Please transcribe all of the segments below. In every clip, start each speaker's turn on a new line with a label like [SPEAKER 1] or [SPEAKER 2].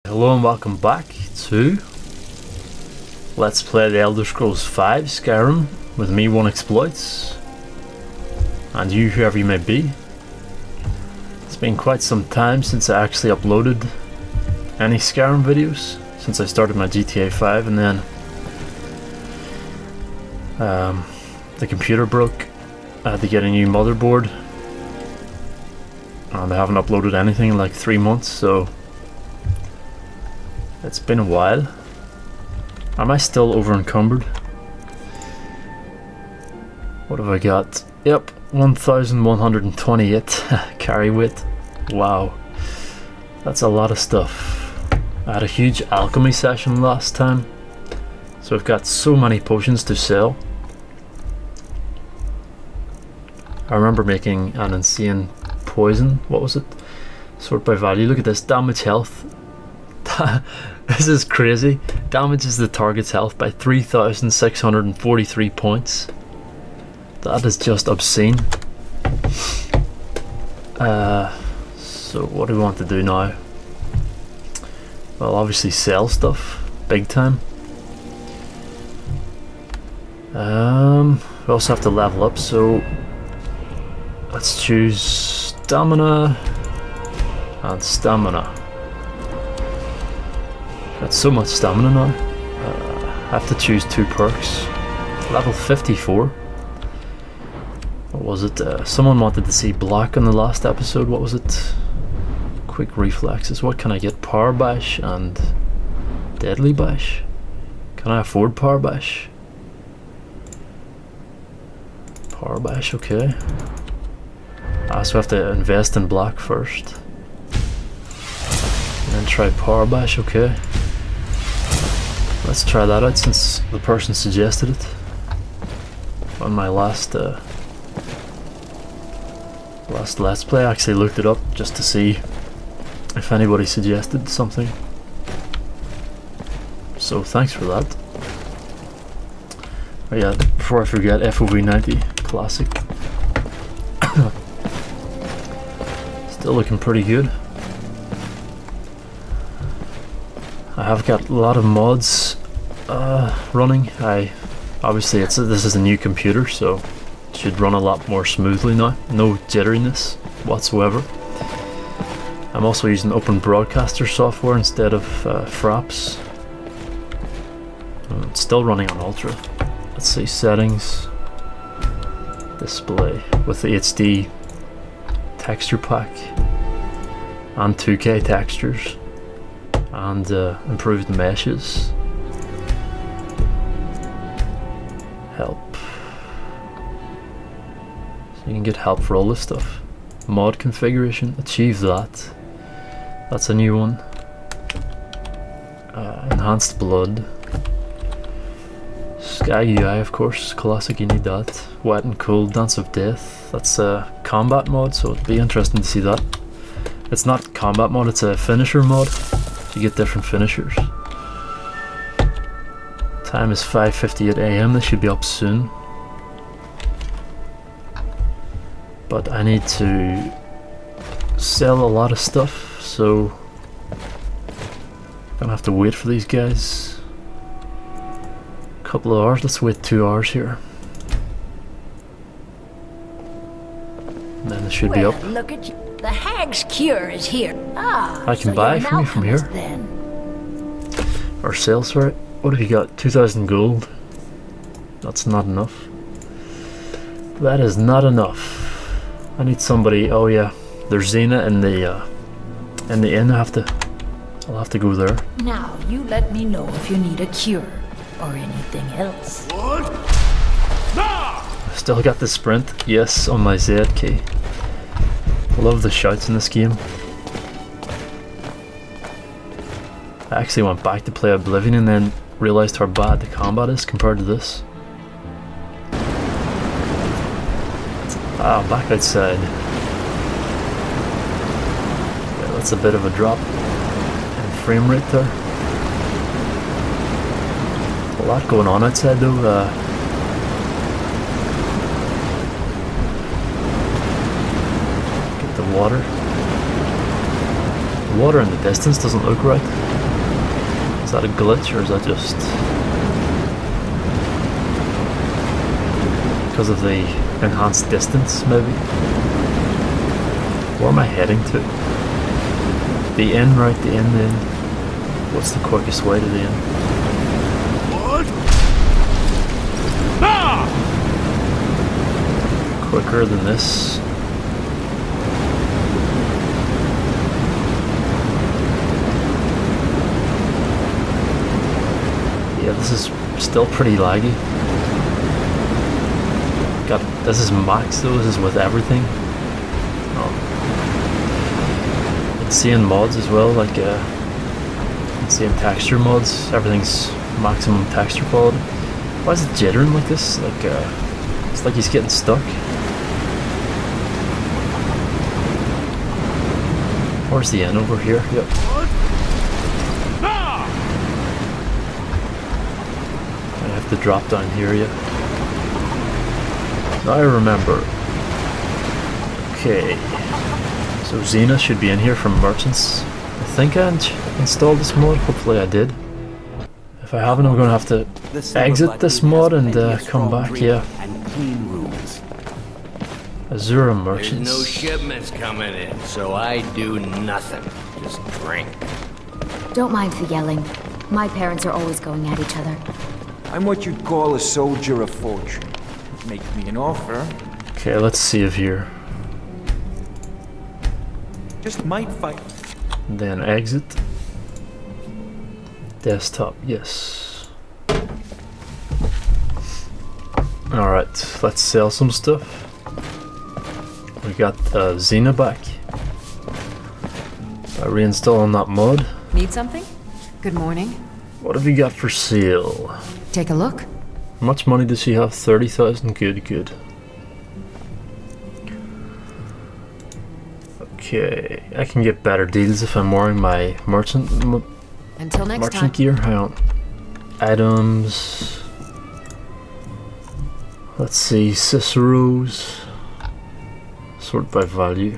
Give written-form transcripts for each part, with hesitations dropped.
[SPEAKER 1] Hello and welcome back to Let's Play the Elder Scrolls V Skyrim with me, One Exploits, and you, whoever you may be. It's been quite some time since I actually uploaded any Skyrim videos, since I started my GTA 5, and then the computer broke. I had to get a new motherboard, and I haven't uploaded anything in like 3 months, so it's been a while. Am I still over encumbered? What have I got? Yep, 1128 carry weight. Wow, that's a lot of stuff. I had a huge alchemy session last time, so I've got so many potions to sell. I remember making an insane poison. What was it? Sort by value. Look at this. Damage health. This is crazy. Damages the target's health by 3,643 points. That is just obscene. So what do we want to do now? Well, obviously sell stuff. Big time. We also have to level up, so let's choose stamina and stamina. Got so much stamina now. I have to choose 2 perks. Level 54. What was it? Someone wanted to see black on the last episode. What was it? Quick reflexes. What can I get? Power bash and deadly bash. Can I afford power bash? Power bash, okay. So I have to invest in black first. And then try power bash, okay. Let's try that out since the person suggested it on my last Let's Play. I actually looked it up just to see if anybody suggested something. So thanks for that. Oh yeah, before I forget, FOV 90 classic. Still looking pretty good. I have got a lot of mods running. Obviously this is a new computer, so it should run a lot more smoothly now. No jitteriness whatsoever. I'm also using Open Broadcaster software instead of fraps. It's still running on Ultra. Let's see, settings, display with the HD texture pack and 2K textures. And improved meshes. Help. So you can get help for all this stuff. Mod configuration, achieve that. That's a new one. Enhanced blood. Sky UI, of course, classic, you need that. Wet and cold, dance of death. That's a combat mod, so it'd be interesting to see that. It's not combat mod, it's a finisher mod. You get different finishers. Time is 5:58 AM. This should be up soon. But I need to sell a lot of stuff, so I'm gonna have to wait for these guys. A couple of hours. Let's wait 2 hours here. And then this should be up.
[SPEAKER 2] Look at you. The hag's cure is here.
[SPEAKER 1] I can buy from you from here.
[SPEAKER 2] Then.
[SPEAKER 1] Or sell, sorry. What have you got? 2,000 gold. That's not enough. That is not enough. I need somebody. Oh yeah, there's Xena in the inn. I'll have to go there.
[SPEAKER 2] Now you let me know if you need a cure or anything else.
[SPEAKER 3] What?
[SPEAKER 1] Still got the sprint. Yes, on my Z key. Love the shouts in this game. I actually went back to play Oblivion and then realised how bad the combat is compared to this. Back outside. Yeah, that's a bit of a drop in frame rate there. A lot going on outside though. Water. The water in the distance doesn't look right. Is that a glitch or is that just because of the enhanced distance maybe? Where am I heading to? The inn, right? The inn, the inn. What's the quickest way to the inn?
[SPEAKER 3] What? Ah!
[SPEAKER 1] Quicker than this. Yeah, this is still pretty laggy. God, this is max though, this is with everything. And seeing mods as well, like seeing texture mods, everything's maximum texture quality. Why is it jittering like this? Like it's like he's getting stuck. Where's the end over here? Yep. I have to drop down here, yeah. Now I remember. Okay. So Xena should be in here from merchants. I think I installed this mod. Hopefully I did. If I haven't, I'm going to have to exit this mod and come back, yeah. Azura merchants.
[SPEAKER 4] There's no shipments coming in, so I do nothing. Just drink.
[SPEAKER 5] Don't mind the yelling. My parents are always going at each other.
[SPEAKER 3] I'm what you'd call a soldier of fortune. Make me an offer.
[SPEAKER 1] Okay, let's save here.
[SPEAKER 3] Just might fight.
[SPEAKER 1] Then exit. Desktop, yes. Alright, let's sell some stuff. We got Xena back. By reinstalling that mod.
[SPEAKER 6] Need something? Good morning.
[SPEAKER 1] What have you got for sale?
[SPEAKER 6] Take a look.
[SPEAKER 1] How much money does she have? 30,000? Good, good. Okay, I can get better deals if I'm wearing my merchant
[SPEAKER 6] Until next time.
[SPEAKER 1] gear. Hang on. Items. Let's see, Cicero's. Sort by value.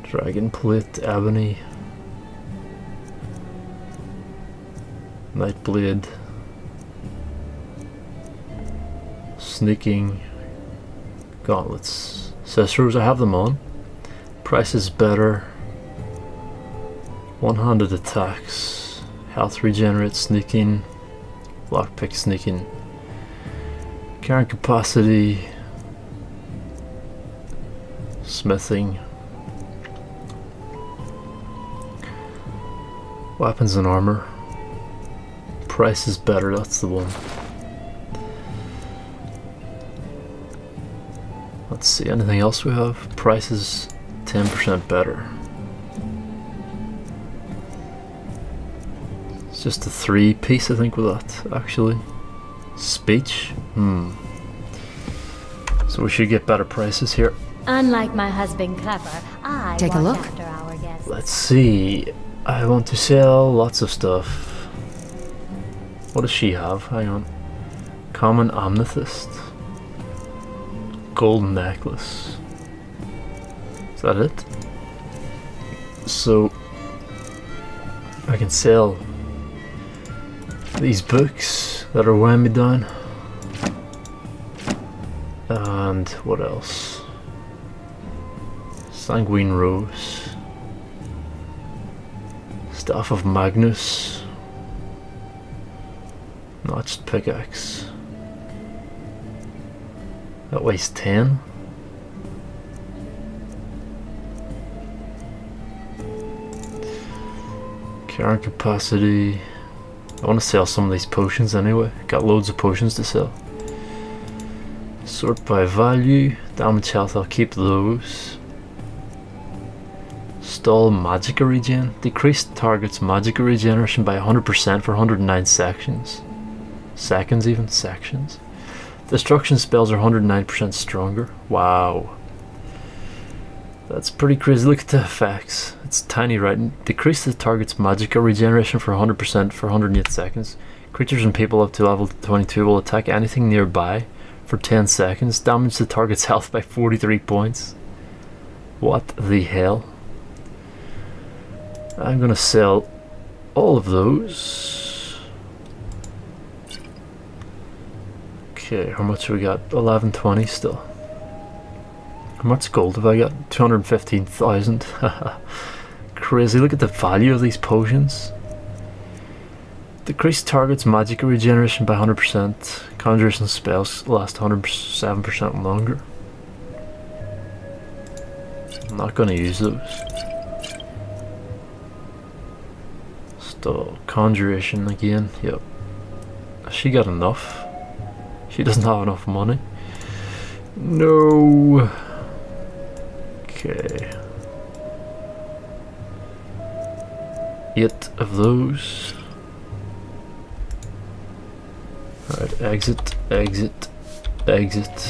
[SPEAKER 1] Dragon plate, ebony. Nightblade. Sneaking. Gauntlets. Cicero's, I have them on. Price is better. One-handed attacks. Health regenerate, sneaking. Lockpick, sneaking. Carrying capacity. Smithing. Weapons and armor. Price is better, that's the one. Let's see, anything else we have? Price is 10% better. It's just a 3-piece, I think, with that, actually. Speech? So we should get better prices here.
[SPEAKER 5] Unlike my husband Clever, I
[SPEAKER 6] Take a
[SPEAKER 5] watch
[SPEAKER 6] look.
[SPEAKER 5] after our guests.
[SPEAKER 1] Let's see. I want to sell lots of stuff. What does she have? Hang on. Common amethyst. Gold necklace. Is that it? So I can sell these books that are weighing me down. And what else? Sanguine Rose. Staff of Magnus. Notched pickaxe. That weighs 10. Carrying capacity. I want to sell some of these potions anyway. Got loads of potions to sell. Sort by value. Damage health, I'll keep those. Stall magicka regen. Decreased target's magicka regeneration by 100% for 109 sections. Seconds even? Sections. Destruction spells are 109% stronger. Wow. That's pretty crazy. Look at the effects. It's tiny, right? Decrease the target's magicka regeneration for 100% for 108 seconds. Creatures and people up to level 22 will attack anything nearby for 10 seconds. Damage the target's health by 43 points. What the hell? I'm gonna sell all of those. Okay, how much have we got? 1120 still. How much gold have I got? 215,000. Crazy, look at the value of these potions. Decrease target's magic regeneration by 100%. Conjuration spells last 107% longer. I'm not going to use those. Still, conjuration again, yep. She got enough. She doesn't have enough money. No. Okay. 8 of those. Alright, exit, exit, exit.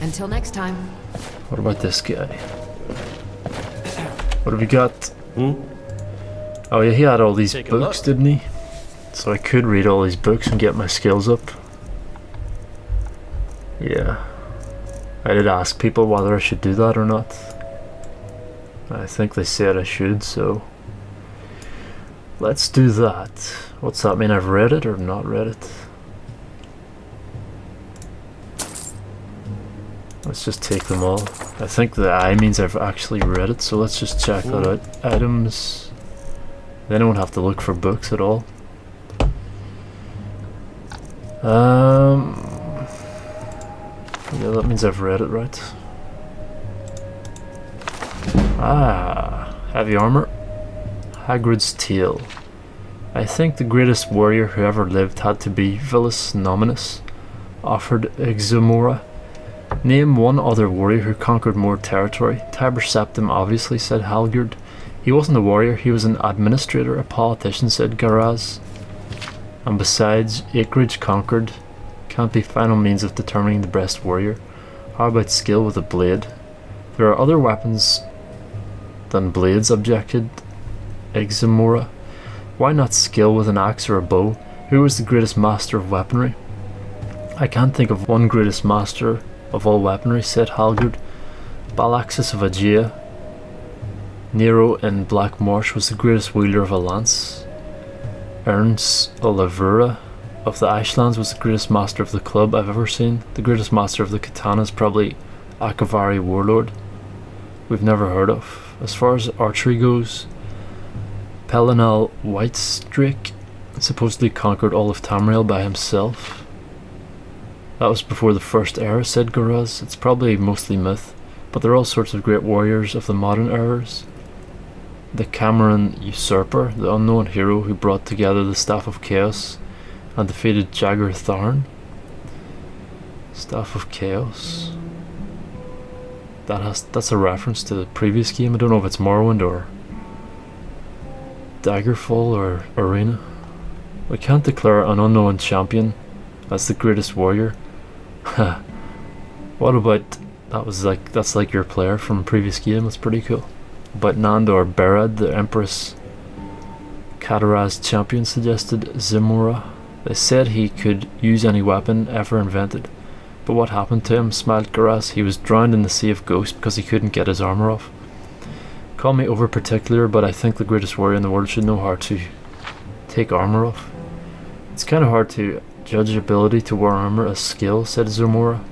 [SPEAKER 6] Until next time.
[SPEAKER 1] What about this guy? What have we got? Oh yeah, he had all these books, didn't he? So I could read all these books and get my skills up. Yeah. I did ask people whether I should do that or not. I think they said I should, so let's do that. What's that mean? I've read it or not read it? Let's just take them all. I think the I means I've actually read it, so let's just check that out. Items. Then I won't have to look for books at all. Yeah, that means I've read it, right? Ah, heavy armor. Hagrid's Tale. I think the greatest warrior who ever lived had to be Vilis Nominis, offered Examora. Name one other warrior who conquered more territory. Tiber Septim, obviously, said Hallgerd. He wasn't a warrior, he was an administrator, a politician, said Garaz. And besides, acreage conquered can't be final means of determining the best warrior. How about skill with a blade? There are other weapons than blades, objected Examora. Why not skill with an axe or a bow? Who was the greatest master of weaponry? I can't think of one greatest master of all weaponry, said Hallgerd. Balaxus of Aegea. Nero in Black Marsh was the greatest wielder of a lance. Ernst Olivera of the Ashlands was the greatest master of the club I've ever seen. The greatest master of the katana is probably Akavari Warlord, we've never heard of. As far as archery goes, Pelinal Whitestrake supposedly conquered all of Tamriel by himself. That was before the First Era, said Goraz. It's probably mostly myth, but there are all sorts of great warriors of the modern eras. The Cameron Usurper, the unknown hero who brought together the Staff of Chaos and defeated Jagger Tharn. Staff of Chaos. That's a reference to the previous game. I don't know if it's Morrowind or Daggerfall or Arena. We can't declare an unknown champion as the greatest warrior. What about that's like your player from a previous game? That's pretty cool. But Nandor Berad, the Empress Kataraz champion, suggested Zimura. They said he could use any weapon ever invented. But what happened to him? Smiled Garas. He was drowned in the Sea of Ghosts because he couldn't get his armor off. Call me over particular, but I think the greatest warrior in the world should know how to take armor off. It's kind of hard to judge ability to wear armor as skill, said Zomora.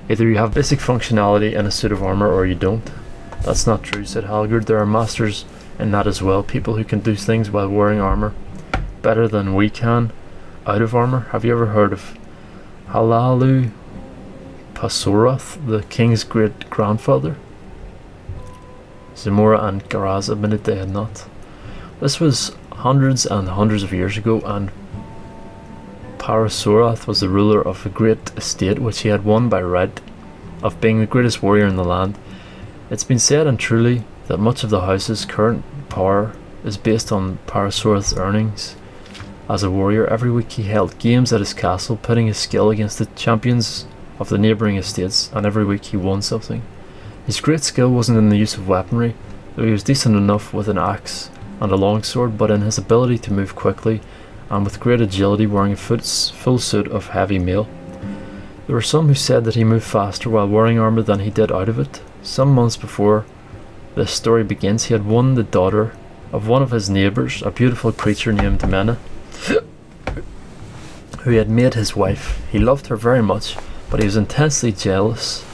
[SPEAKER 1] Either you have basic functionality in a suit of armor or you don't. That's not true, said Hallgerd. There are masters in that as well, people who can do things while wearing armor better than we can out of armor. Have you ever heard of Halalu Pasorath, the king's great-grandfather? Zamora and Garaz admitted they had not. This was hundreds and hundreds of years ago, and Parasorath was the ruler of a great estate which he had won by right of being the greatest warrior in the land. It's been said, and truly, that much of the house's current power is based on Parasorath's earnings. As a warrior, every week he held games at his castle, pitting his skill against the champions of the neighbouring estates, and every week he won something. His great skill wasn't in the use of weaponry, though he was decent enough with an axe and a longsword, but in his ability to move quickly and with great agility, wearing a full suit of heavy mail. There were some who said that he moved faster while wearing armour than he did out of it. Some months before this story begins, he had won the daughter of one of his neighbours, a beautiful creature named Mena, who he had made his wife. He loved her very much, but he was intensely jealous,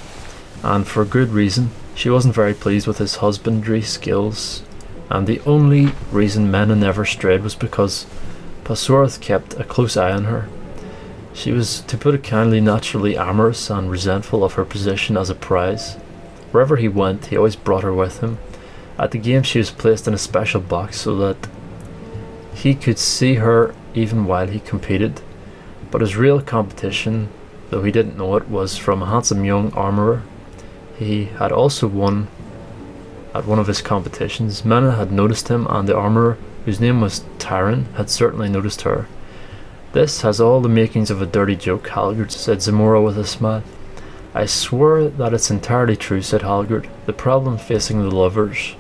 [SPEAKER 1] and for good reason. She wasn't very pleased with his husbandry skills, and the only reason Mena never strayed was because Pasworth kept a close eye on her. She was, to put it kindly, naturally amorous and resentful of her position as a prize. Wherever he went, he always brought her with him. At the game, she was placed in a special box so that he could see her even while he competed. But his real competition, though he didn't know it, was from a handsome young armourer. He had also won at one of his competitions. Mena had noticed him, and the armourer, whose name was Tyron, had certainly noticed her. "This has all the makings of a dirty joke, Hallgerd," said Zamora with a smile. "I swear that it's entirely true," said Hallgerd. "The problem facing the lovers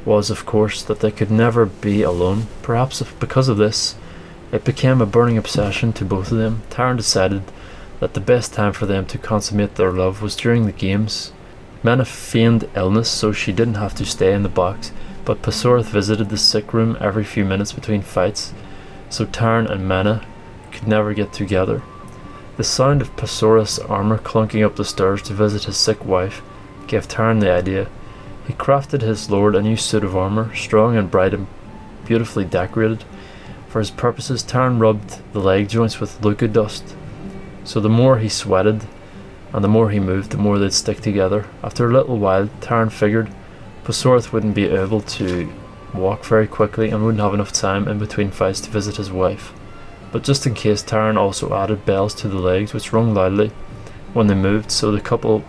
[SPEAKER 1] was, of course, that they could never be alone. Perhaps because of this, it became a burning obsession to both of them. Tyron decided that the best time for them to consummate their love was during the games. Mena feigned illness so she didn't have to stay in the box, but Pasworth visited the sick room every few minutes between fights, so Tyron and Mena could never get together. The sound of Pasworth's armour clunking up the stairs to visit his sick wife gave Tyron the idea. He crafted his lord a new suit of armour, strong and bright and beautifully decorated. For his purposes, Tyron rubbed the leg joints with Luca dust, so the more he sweated and the more he moved, the more they'd stick together. After a little while, Tyron figured Pasworth wouldn't be able to walk very quickly and wouldn't have enough time in between fights to visit his wife. But just in case, Tyron also added bells to the legs, which rung loudly when they moved, so the couple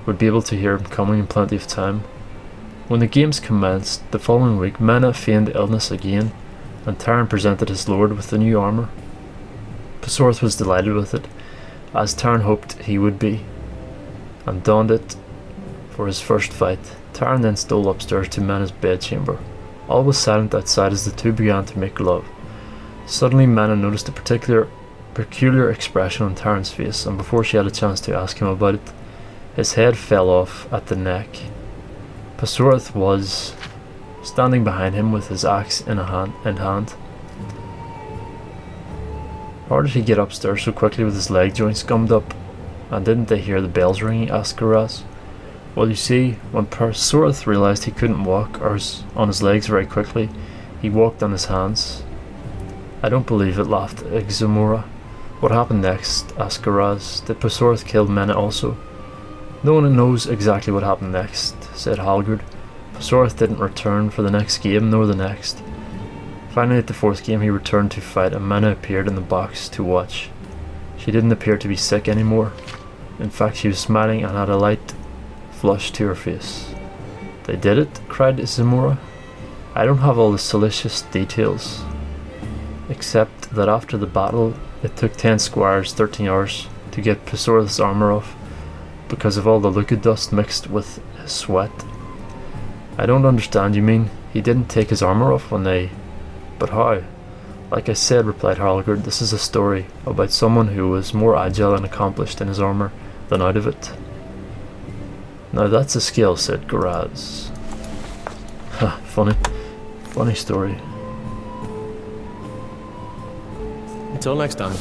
[SPEAKER 1] would be able to hear him coming in plenty of time. When the games commenced the following week, Mena feigned illness again, and Tyron presented his lord with the new armour. Pasworth was delighted with it, as Tyron hoped he would be, and donned it for his first fight. Tyron then stole upstairs to Mena's bedchamber. All was silent outside as the two began to make love. Suddenly Mena noticed a peculiar expression on Tyron's face, and before she had a chance to ask him about it, his head fell off at the neck. Pasworth was standing behind him with his axe in hand. How did he get upstairs so quickly with his leg joints gummed up? And didn't they hear the bells ringing? Asked Garaz. Well, you see, when Pasworth realised he couldn't walk on his legs very quickly, he walked on his hands. I don't believe it, laughed Zamora. What happened next? Asked Garaz. Did Pasworth kill Mena also? No one knows exactly what happened next, said Hallgerd. Pasworth didn't return for the next game, nor the next. Finally, at the fourth game, he returned to fight, and Mena appeared in the box to watch. She didn't appear to be sick anymore. In fact, she was smiling and had a light flush to her face. They did it? Cried Zamora. I don't have all the salacious details, except that after the battle, it took 10 squires 13 hours to get Pasworth's armour off, because of all the Luca dust mixed with his sweat. I don't understand. You mean he didn't take his armour off when they... But how? Like I said, replied Hallgerd, this is a story about someone who was more agile and accomplished in his armour than out of it. Now that's a skill, said Garaz. Ha, funny story.
[SPEAKER 7] Until next time.